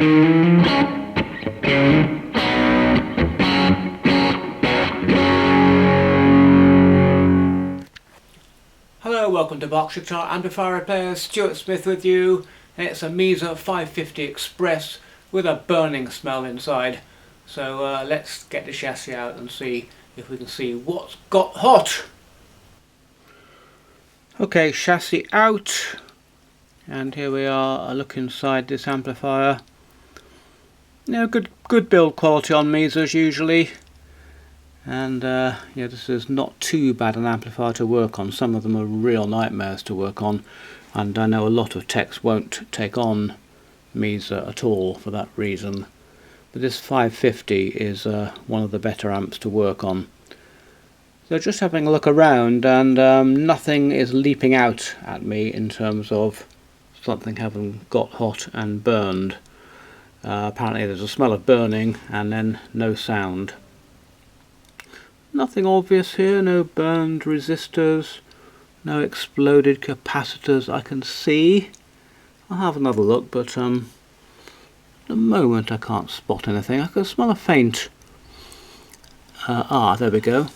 Hello, welcome to Berkshire Guitar Amplifier Repair. Stuart Smith with you. And it's a Mesa 550 Express with a burning smell inside. So let's get the chassis out and see if we can see what's got hot. Okay, chassis out. And here we are, a look inside this amplifier. You know, good build quality on Mesas usually. And yeah, this is not too bad an amplifier to work on. Some of them are real nightmares to work on, and I know a lot of techs won't take on Mesa at all for that reason. But this 550 is one of the better amps to work on. So just having a look around, and nothing is leaping out at me in terms of something having got hot and burned. Apparently there's a smell of burning and then no sound. Nothing obvious here, no burned resistors, no exploded capacitors I can see. I'll have another look, but at the moment I can't spot anything. I can smell a faint... there we go.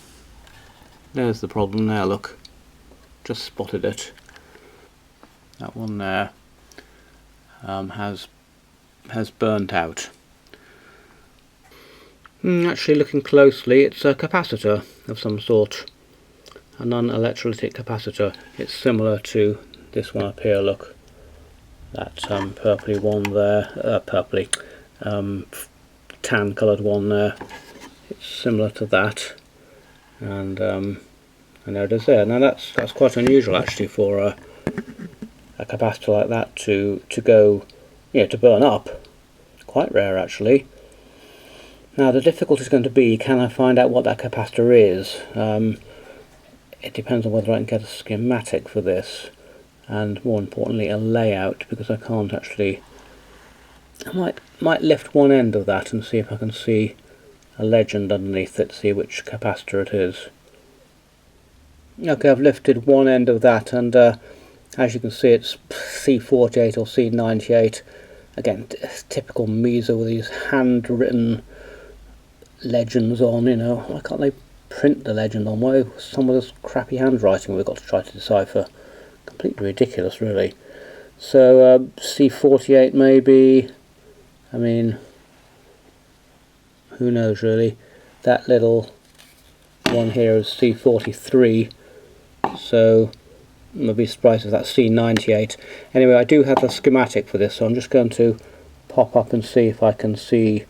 There's the problem there, look. Just spotted it. That one there has burnt out. Actually, looking closely, it's a capacitor of some sort, a non-electrolytic capacitor. It's similar to this one up here, look, that purpley one there, tan coloured one there. It's similar to that, and there it is there. Now that's quite unusual actually for a capacitor like that to go, to burn up. Quite rare actually. Now the difficulty is going to be, can I find out what that capacitor is? It depends on whether I can get a schematic for this, and more importantly a layout, because I can't actually... I might lift one end of that and see if I can see a legend underneath it, see which capacitor it is. Okay, I've lifted one end of that, and as you can see it's C48 or C98. Again, typical Mesa with these handwritten legends on, why can't they print the legend on? Why some of this crappy handwriting we've got to try to decipher? Completely ridiculous, really. So C48 maybe, I mean, who knows really. That little one here is C43, so I'll be surprised if that's C98. Anyway, I do have a schematic for this, so I'm just going to pop up and see if I can see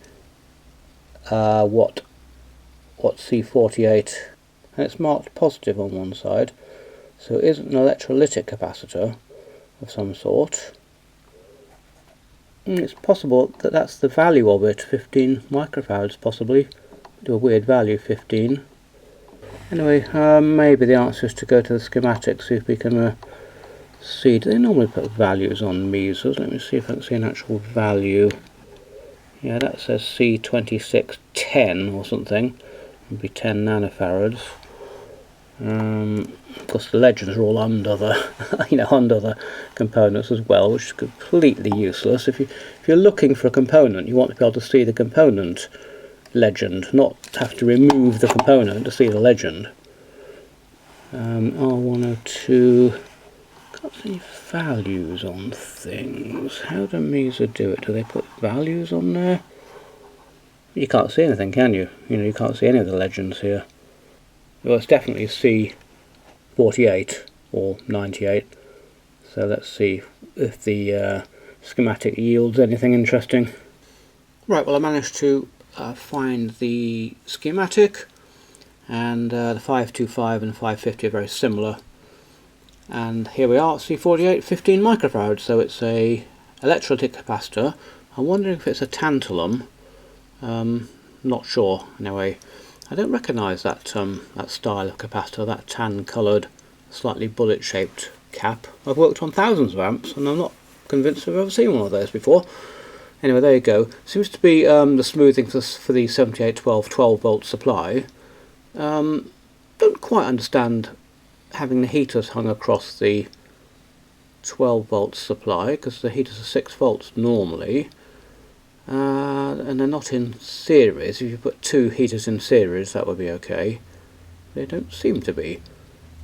what C48, and it's marked positive on one side, so it is an electrolytic capacitor of some sort. It's possible that that's the value of it, 15 microfarads possibly. Do a weird value, 15. Anyway, maybe the answer is to go to the schematic, see if we can see. Do they normally put values on Mesas? Let me see if I can see an actual value. Yeah, that says C2610 or something. It would be 10 nanofarads. Of course, the legends are all under the, under the components as well, which is completely useless. If you're looking for a component, you want to be able to see the component legend, not have to remove the component to see the legend. R102. Can't see values on things. How do Mesa do it? Do they put values on there? You can't see anything, can you? You can't see any of the legends here. Well, it's definitely C48 or 98. So let's see if the schematic yields anything interesting. Right, well I managed to find the schematic, and the 525 and 550 are very similar. And here we are, C48, 15 microfarads, so it's a electrolytic capacitor. I'm wondering if it's a tantalum. Not sure. Anyway, I don't recognise that style of capacitor, that tan coloured, slightly bullet shaped cap. I've worked on thousands of amps and I'm not convinced I've ever seen one of those before. Anyway, there you go. Seems to be the smoothing for the 7812 12 volt supply. Don't quite understand having the heaters hung across the 12 volt supply, because the heaters are 6 volts normally. and they're not in series. If you put two heaters in series, that would be okay. They don't seem to be.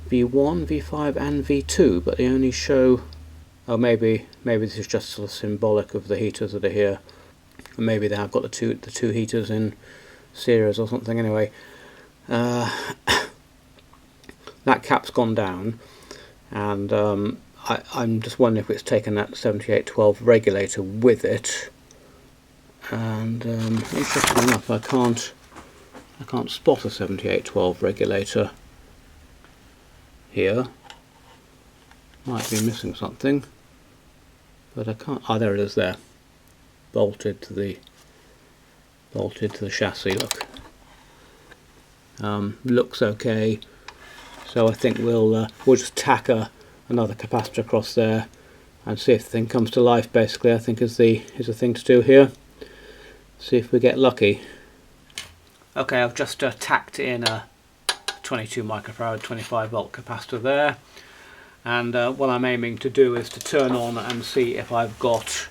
V1, V5 and V2, but they only show... oh, maybe this is just sort of symbolic of the heaters that are here. And maybe they have got the two heaters in series or something. Anyway, that cap's gone down, and I'm just wondering if it's taken that 7812 regulator with it. And interestingly enough, I can't spot a 7812 regulator here. Might be missing something, but I can't. Ah, there it is there, bolted to the chassis. Look, looks okay. So I think we'll just tack another capacitor across there and see if the thing comes to life. Basically, I think is the thing to do here. See if we get lucky. Okay, I've just tacked in a 22 microfarad 25 volt capacitor there, and what I'm aiming to do is to turn on and see if I've got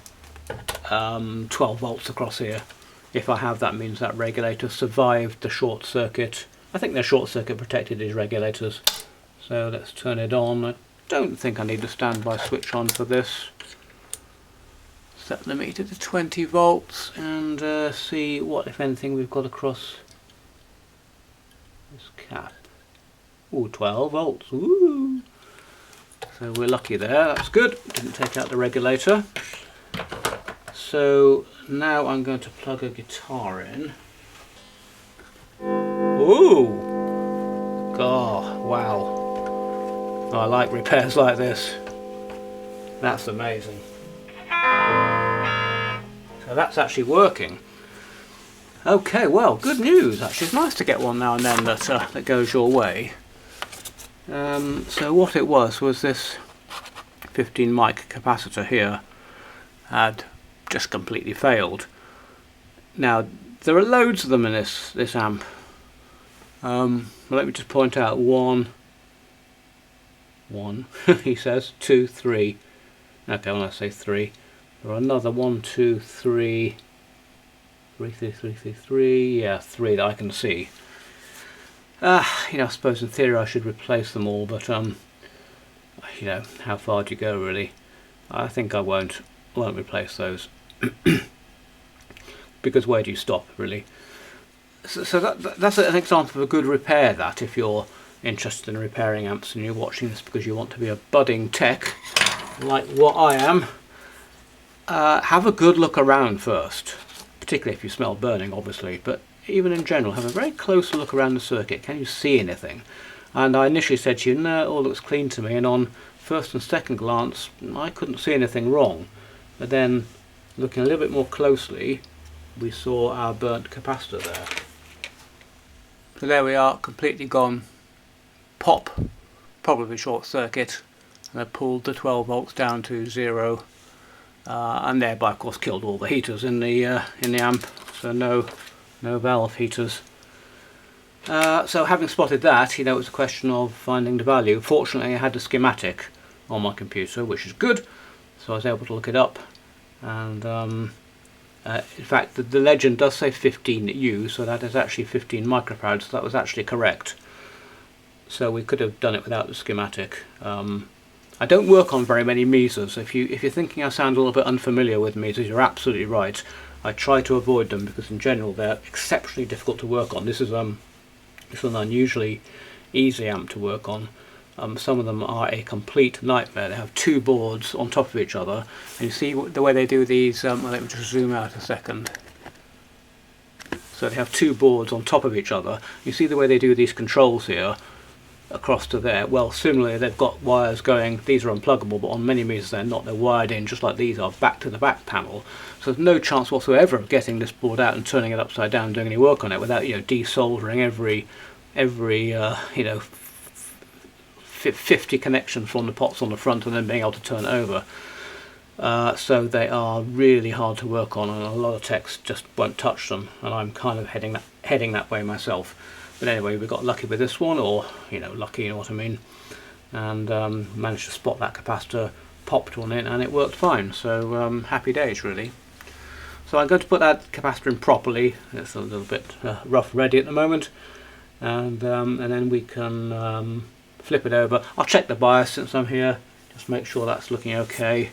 12 volts across here. If I have, that means that regulator survived the short circuit. I think they're short circuit protected, these regulators. So let's turn it on. I don't think I need a standby switch on for this. Set the meter to 20 volts and see what, if anything, we've got across this cap. Ooh, 12 volts. Ooh. So we're lucky there. That's good. Didn't take out the regulator. So now I'm going to plug a guitar in. Ooh! God, wow. I like repairs like this. That's amazing. So that's actually working. Okay, well, good news. Actually, it's nice to get one now and then that goes your way. So what it was this 15 mic capacitor here had just completely failed. Now there are loads of them in this amp. Let me just point out one he says, 2, 3. Okay, when I say 3, there are another 1, 2, 3, 3, yeah, 3 that I can see. You know, I suppose in theory I should replace them all, but you know, how far do you go really? I think I won't replace those. Because where do you stop really? So that's an example of a good repair, that if you're interested in repairing amps and you're watching this because you want to be a budding tech like what I am, have a good look around first, particularly if you smell burning obviously, but even in general have a very close look around the circuit. Can you see anything? And I initially said to you, no, it all looks clean to me, and on first and second glance I couldn't see anything wrong, but then looking a little bit more closely we saw our burnt capacitor there. So there we are, completely gone. Pop, probably short circuit, and I pulled the 12 volts down to 0, and thereby of course killed all the heaters in the amp. So no valve heaters. So having spotted that, you know, it was a question of finding the value. Fortunately I had the schematic on my computer, which is good, so I was able to look it up, and in fact the legend does say 15U, so that is actually 15 microfarads, so that was actually correct. So we could have done it without the schematic. I don't work on very many Mesas. If you're thinking I sound a little bit unfamiliar with Mesas, you're absolutely right. I try to avoid them because in general they're exceptionally difficult to work on. This is an unusually easy amp to work on. Some of them are a complete nightmare. They have two boards on top of each other, and you see the way they do these. Well, let me just zoom out a second. So they have two boards on top of each other. You see the way they do these controls here across to there. Well, similarly they've got wires going. These are unpluggable, but on many Mesas they're not. They're wired in just like these are, back to the back panel. So there's no chance whatsoever of getting this board out and turning it upside down and doing any work on it without, you know, desoldering every you know, 50 connections from the pots on the front and then being able to turn it over. So they are really hard to work on, and a lot of techs just won't touch them, and I'm kind of heading that way myself. But anyway, we got lucky with this one, or, you know, lucky, you know what I mean, and managed to spot that capacitor, popped one in, and it worked fine. So happy days really. So I'm going to put that capacitor in properly. It's a little bit rough ready at the moment, and then we can flip it over. I'll check the bias since I'm here, just make sure that's looking okay,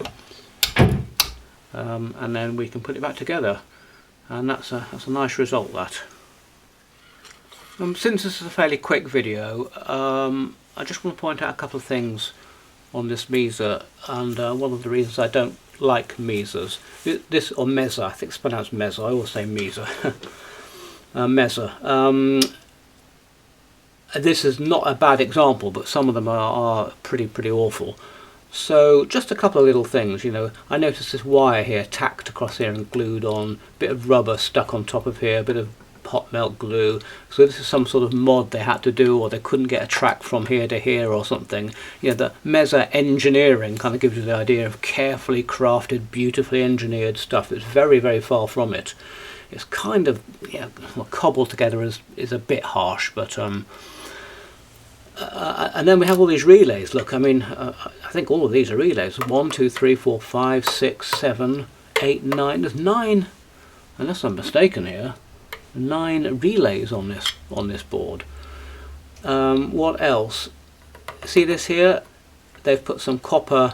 and then we can put it back together, and that's a nice result. That since this is a fairly quick video, I just want to point out a couple of things on this Mesa, and one of the reasons I don't like Mesas, this, or Mesa, I think it's pronounced Mesa, I always say Mesa. Mesa. This is not a bad example, but some of them are pretty awful. So just a couple of little things, you know, I noticed this wire here tacked across here and glued on, bit of rubber stuck on top of here, a bit of hot melt glue. So this is some sort of mod they had to do, or they couldn't get a track from here to here or something. You know, the Mesa engineering kind of gives you the idea of carefully crafted, beautifully engineered stuff. It's very far from it. It's kind of, yeah, well, cobbled together is a bit harsh, but and then we have all these relays. Look, I mean, I think all of these are relays. 1, 2, 3, 4, 5, 6, 7, 8, 9. There's 9, unless I'm mistaken here, 9 relays on this board. What else? See this here? They've put some copper,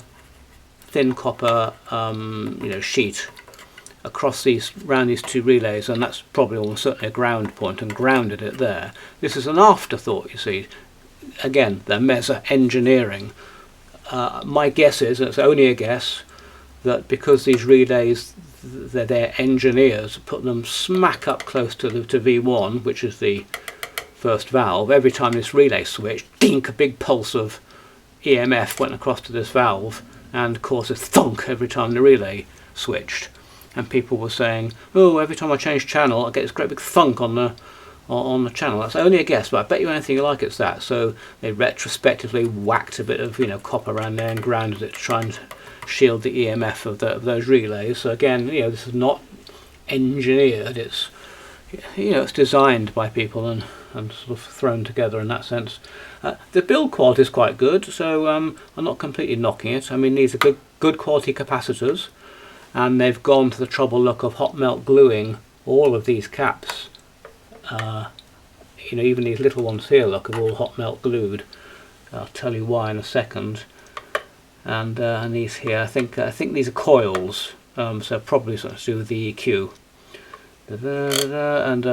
thin copper, you know, sheet across around these 2 relays, and that's probably almost certainly a ground point, and grounded it there. This is an afterthought, you see. Again, the Mesa engineering. My guess is, and it's only a guess, that because these relays, their engineers put them smack up close to V1, which is the first valve. Every time this relay switched, dink, a big pulse of EMF went across to this valve and caused a thunk every time the relay switched. And people were saying, oh, every time I change channel I get this great big thunk on the channel. That's only a guess, but I bet you anything you like it's that. So they retrospectively whacked a bit of, you know, copper around there and grounded it to try and shield the EMF of those relays. So again, you know, this is not engineered. It's, you know, it's designed by people and sort of thrown together in that sense. The build quality is quite good, so I'm not completely knocking it. I mean, these are good quality capacitors, and they've gone to the trouble look of hot melt gluing all of these caps. You know, even these little ones here, look, are all hot melt glued. I'll tell you why in a second. And these here, I think these are coils, so probably something to do with the EQ. And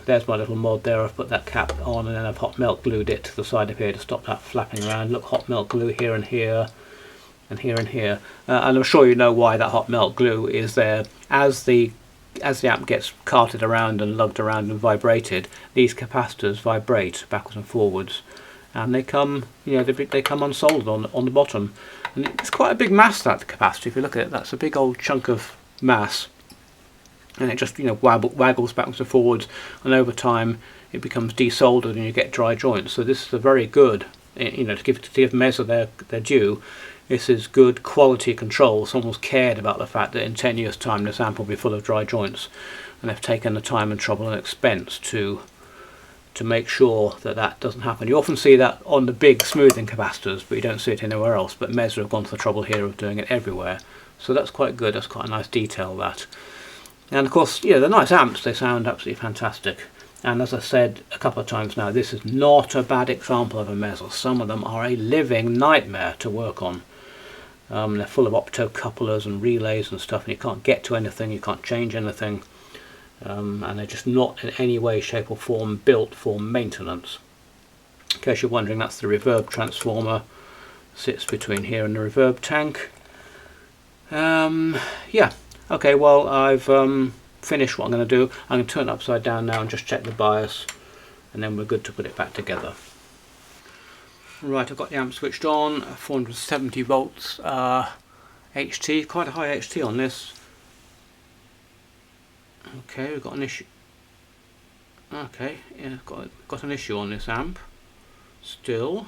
there's my little mod there. I've put that cap on, and then I've hot melt glued it to the side of here to stop that flapping around. Look, hot melt glue here and here, and here and here. And I'm sure you know why that hot melt glue is there. As the amp gets carted around and lugged around and vibrated, these capacitors vibrate backwards and forwards, and they come, you know, they come unsoldered on the bottom. And it's quite a big mass, that capacitor. If you look at it, that's a big old chunk of mass, and it just, you know, waggles backwards and forwards, and over time it becomes desoldered and you get dry joints. So this is a very good, you know, to give Mesa their due. This is good quality control. Someone's cared about the fact that in 10 years' time this amp will be full of dry joints, and they've taken the time and trouble and expense to make sure that doesn't happen. You often see that on the big smoothing capacitors, but you don't see it anywhere else. But Mesa have gone to the trouble here of doing it everywhere, so that's quite good. That's quite a nice detail, that. And of course, yeah, they're nice amps. They sound absolutely fantastic. And as I said a couple of times now, this is not a bad example of a Mesa. Some of them are a living nightmare to work on. They're full of optocouplers and relays and stuff, and you can't get to anything, you can't change anything, and they're just not in any way, shape or form built for maintenance. In case you're wondering, that's the reverb transformer, sits between here and the reverb tank. Yeah, okay, well, I've finished what I'm going to do. I'm going to turn it upside down now and just check the bias, and then we're good to put it back together. Right, I've got the amp switched on, 470 volts HT, quite a high HT on this. Okay, we've got an issue. Okay, yeah, got an issue on this amp still.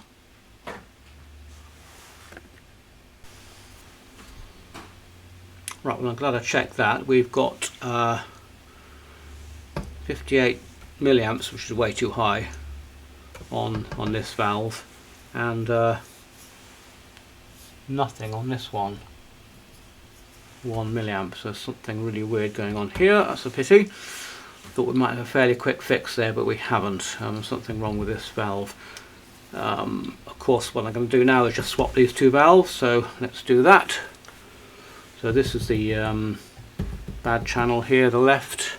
Right, well, I'm glad I checked that. We've got 58 milliamps, which is way too high on this valve, and nothing on this one. 1 milliamp. So something really weird going on here. That's a pity. Thought we might have a fairly quick fix there, but we haven't. Something wrong with this valve. Of course, what I'm going to do now is just swap these two valves, so let's do that. So this is the bad channel here, the left.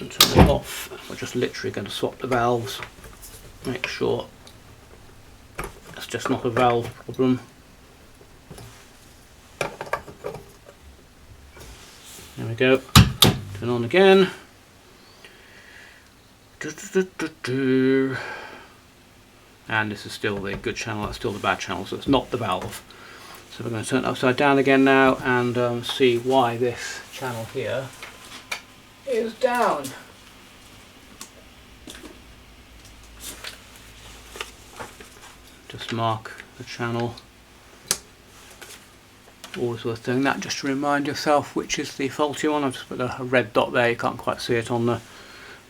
And turn it off. We're just literally going to swap the valves. Make sure it's just not a valve problem. There we go. Turn on again. And this is still the good channel, that's still the bad channel, so it's not the valve. So we're going to turn it upside down again now and see why this channel here is down. Just mark the channel. Always worth doing that, just to remind yourself which is the faulty one. I've just put a red dot there, you can't quite see it on the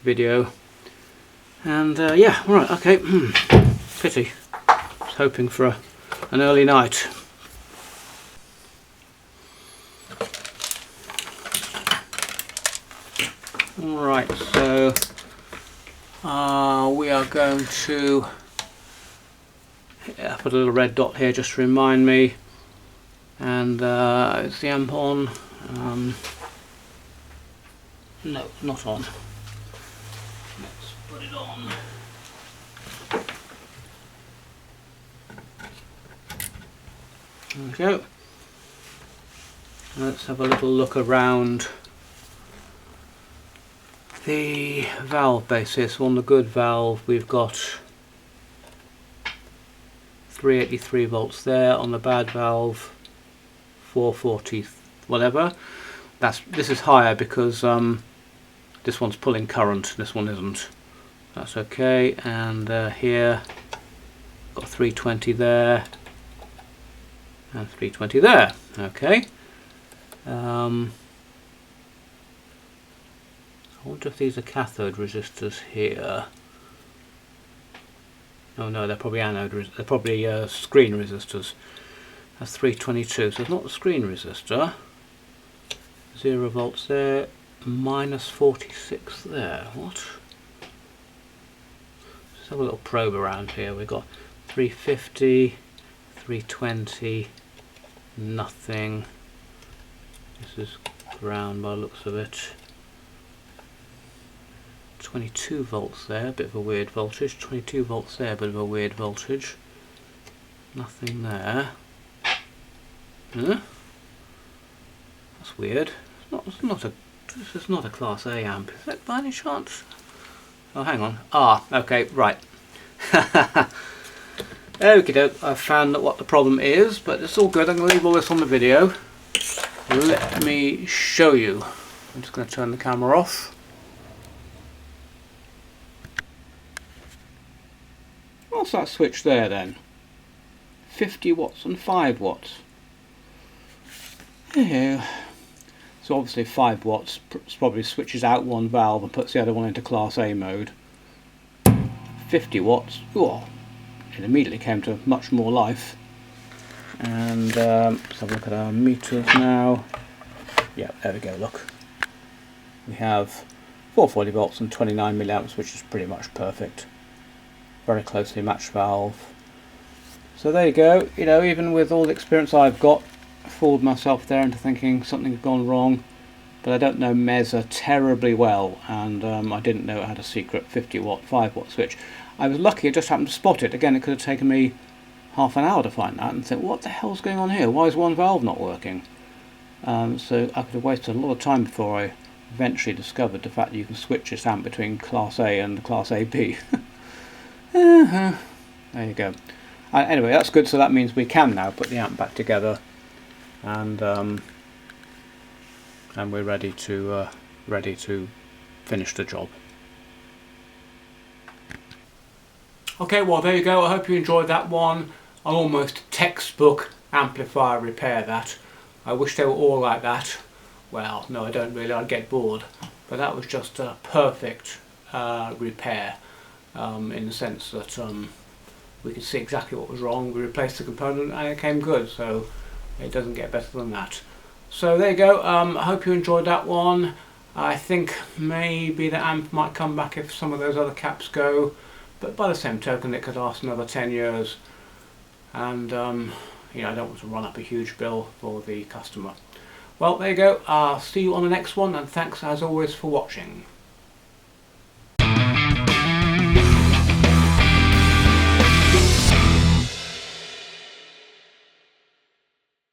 video. And yeah, right, okay, pity. I was hoping for an early night. Alright, so we are going to put a little red dot here just to remind me. And is the amp on? No, not on. Let's put it on. There we go. Let's have a little look around the valve basis. On the good valve we've got 383 volts there. On the bad valve 440 whatever. This is higher because this one's pulling current, this one isn't. That's okay. And here got 320 there and 320 there. Okay. I wonder if these are cathode resistors here. Oh no, they're probably they're probably screen resistors. That's 322, so it's not the screen resistor. 0 volts there, minus 46 there. What? Let's have a little probe around here. We've got 350, 320, nothing. This is ground by the looks of it. 22 volts there, a bit of a weird voltage. 22 volts there, a bit of a weird voltage. Nothing there. Huh? That's weird. This is not a Class A amp. Is that by any chance? Oh, hang on. Ah, okay, right. Okie doke. I've found what the problem is, but it's all good. I'm going to leave all this on the video. Let me show you. I'm just going to turn the camera off. What's that switch there then? 50 watts and 5 watts. Yeah. So obviously 5 watts probably switches out one valve and puts the other one into Class A mode. 50 watts, oh, it immediately came to much more life. And let's have a look at our meters now. Yeah, there we go, look. We have 440 volts and 29 milliamps, which is pretty much perfect. Very closely matched valve. So there you go. You know, even with all the experience I've got, I fooled myself there into thinking something had gone wrong. But I don't know Mesa terribly well, and I didn't know it had a secret 50 watt, 5 watt switch. I was lucky I just happened to spot it. Again, it could have taken me half an hour to find that and think, what the hell's going on here? Why is one valve not working? So I could have wasted a lot of time before I eventually discovered the fact that you can switch this amp between Class A and Class AB. There you go. Anyway, that's good, so that means we can now put the amp back together, and we're ready to finish the job. Okay, well there you go. I hope you enjoyed that one. An almost textbook amplifier repair that. I wish they were all like that. Well, no, I don't really. I'd get bored. But that was just a perfect repair. In the sense that we could see exactly what was wrong, we replaced the component and it came good, so it doesn't get better than that. So there you go. I hope you enjoyed that one. I think maybe the amp might come back if some of those other caps go, but by the same token it could last another 10 years, and you know, I don't want to run up a huge bill for the customer. Well, there you go. I'll see you on the next one, and thanks as always for watching.